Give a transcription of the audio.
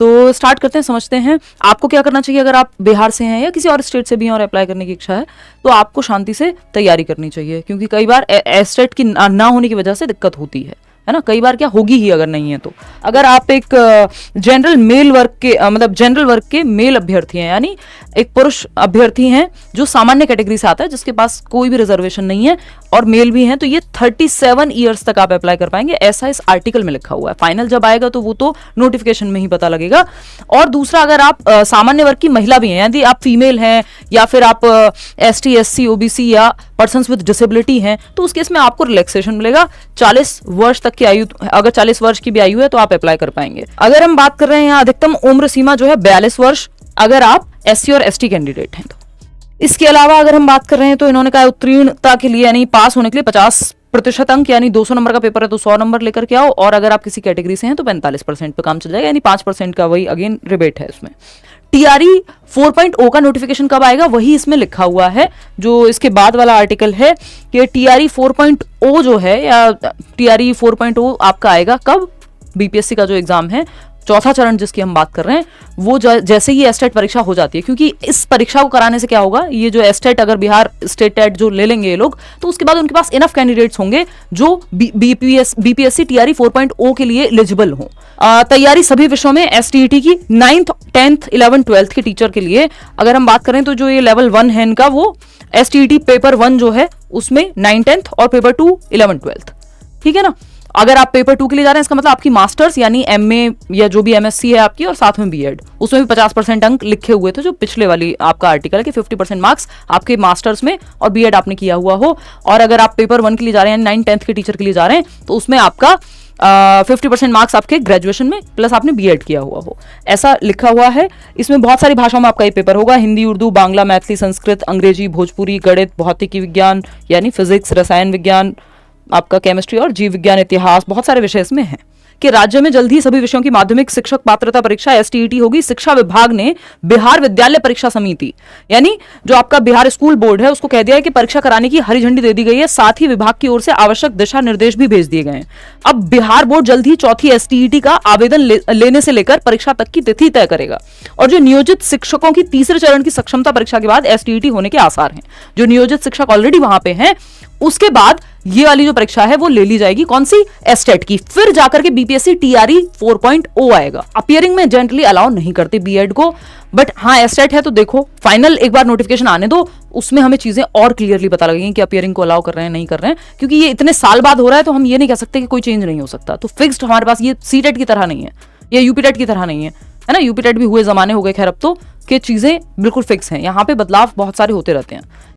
तो स्टार्ट करते हैं, समझते हैं आपको क्या करना चाहिए। अगर आप बिहार से हैं या किसी और स्टेट से भी हैं और अप्लाई करने की इच्छा है तो आपको शांति से तैयारी करनी चाहिए, क्योंकि कई बार एस्टेट की ना होने की वजह से दिक्कत होती है ना। कई बार क्या होगी ही अगर नहीं है तो। अगर आप एक जनरल मेल वर्ग के मतलब जनरल वर्ग के मेल अभ्यर्थी हैं, यानी एक पुरुष अभ्यर्थी हैं जो सामान्य कैटेगरी से आता है, जिसके पास कोई भी रिजर्वेशन नहीं है और मेल भी हैं, तो ये 37 ईयर्स तक आप अप्लाई कर पाएंगे, ऐसा इस आर्टिकल में लिखा हुआ है। फाइनल जब आएगा तो वो तो नोटिफिकेशन में ही पता लगेगा। और दूसरा, अगर आप सामान्य वर्ग की महिला भी हैं, यदि आप फीमेल हैं या फिर आप ST SC OBC या पर्सन विद डिसेबिलिटी हैं, तो उस केस में आपको रिलैक्सेशन मिलेगा 40 वर्ष तक की आयु। अगर 40 वर्ष की भी आयु है तो आप अप्लाई कर पाएंगे। अगर हम बात कर रहे हैं यहाँ अधिकतम उम्र सीमा जो है 42 वर्ष, अगर आप SC और ST कैंडिडेट हैं तो। इसके अलावा अगर हम बात कर रहे हैं तो इन्होंने कहा उत्तीर्णता के लिए यानी पास होने के लिए 50% अंक, यानी 200 नंबर का पेपर है तो 100 नंबर लेकर के आओ, और अगर आप किसी कैटेगरी से हैं तो 45% पे काम चल जाएगा, यानी 5% का वही अगेन रिबेट है इसमें। TRE 4.0 का नोटिफिकेशन कब आएगा वही इसमें लिखा हुआ है, जो इसके बाद वाला आर्टिकल है कि TRE 4.0 जो है या TRE 4.0 आपका आएगा कब। BPSC का जो एग्जाम है, चौथा चरण जिसकी हम बात कर रहे हैं, वो जैसे ही एस्टेट परीक्षा हो जाती है, क्योंकि इस परीक्षा को कराने से क्या होगा, ये जो एस्टेट अगर बिहार स्टेट टेट जो ले लेंगे ये लोग, तो उसके बाद उनके पास इनफ कैंडिडेट्स होंगे जो BPSC TRE 4.0 के लिए एलिजिबल हों। तैयारी सभी विषयों में STET की 9th 10th 11th 12th के टीचर के लिए अगर हम बात करें तो जो ये लेवल 1 है इनका, वो STET पेपर 1 जो है उसमें 9th 10th और पेपर 2 11th 12th, ठीक है ना। अगर आप पेपर 2 के लिए जा रहे हैं, इसका मतलब आपकी मास्टर्स यानी MA या जो भी MSc है आपकी, और साथ में B.Ed, उसमें भी 50% अंक लिखे हुए थे, जो पिछले वाली आपका आर्टिकल है कि 50% मार्क्स आपके मास्टर्स में और B.Ed आपने किया हुआ हो। और अगर आप पेपर 1 के लिए जा रहे हैं, 9th 10th के टीचर के लिए जा रहे हैं, तो उसमें आपका 50% मार्क्स आपके ग्रेजुएशन में प्लस आपने B.Ed किया हुआ हो, ऐसा लिखा हुआ है। इसमें बहुत सारी भाषाओं में आपका ये पेपर होगा, हिंदी, उर्दू, बांग्ला, मैथिली, संस्कृत, अंग्रेजी, भोजपुरी, गणित, भौतिकी विज्ञान यानी फिजिक्स, रसायन विज्ञान, आपका केमिस्ट्री और जीव विज्ञान, इतिहास, बहुत सारे विषय इसमें हैं। कि राज्य में जल्द ही सभी विषयों की माध्यमिक शिक्षक पात्रता परीक्षा STET होगी। शिक्षा विभाग ने बिहार विद्यालय परीक्षा समिति यानी जो आपका बिहार स्कूल बोर्ड है उसको कह दिया है कि परीक्षा कराने की हरी झंडी दे दी गई है, साथ ही विभाग की ओर से आवश्यक दिशा निर्देश भी भेज दिए गए हैं। अब बिहार बोर्ड जल्द ही चौथी STET का आवेदन लेने से लेकर परीक्षा तक की तिथि तय करेगा, और जो नियोजित शिक्षकों की तीसरे चरण की सक्षमता परीक्षा के बाद STET होने के आसार हैं। जो नियोजित शिक्षक ऑलरेडी वहां पे हैं, उसके बाद ये वाली जो परीक्षा है वो ले ली जाएगी, कौन सी, एस्टेट की, फिर जाकर के BPSC TRE 4.0 आएगा। अपियरिंग में जनरली अलाउ नहीं करते B.Ed को, बट हाँ एस्टेट है तो देखो फाइनल एक बार नोटिफिकेशन आने दो, उसमें हमें चीजें और क्लियरली पता लगेंगी कि अपियरिंग को अलाउ कर रहे हैं नहीं कर रहे हैं, क्योंकि ये इतने साल बाद हो रहा है तो हम ये नहीं कह सकते कि कोई चेंज नहीं हो सकता। तो फिक्स्ड हमारे पास ये CTET की तरह नहीं है, ये UP-TET की तरह नहीं है, है ना। UP-TET भी हुए जमाने हो गए खैर, अब तो कि चीजें बिल्कुल फिक्स हैं, यहाँ पे बदलाव बहुत सारे होते रहते हैं।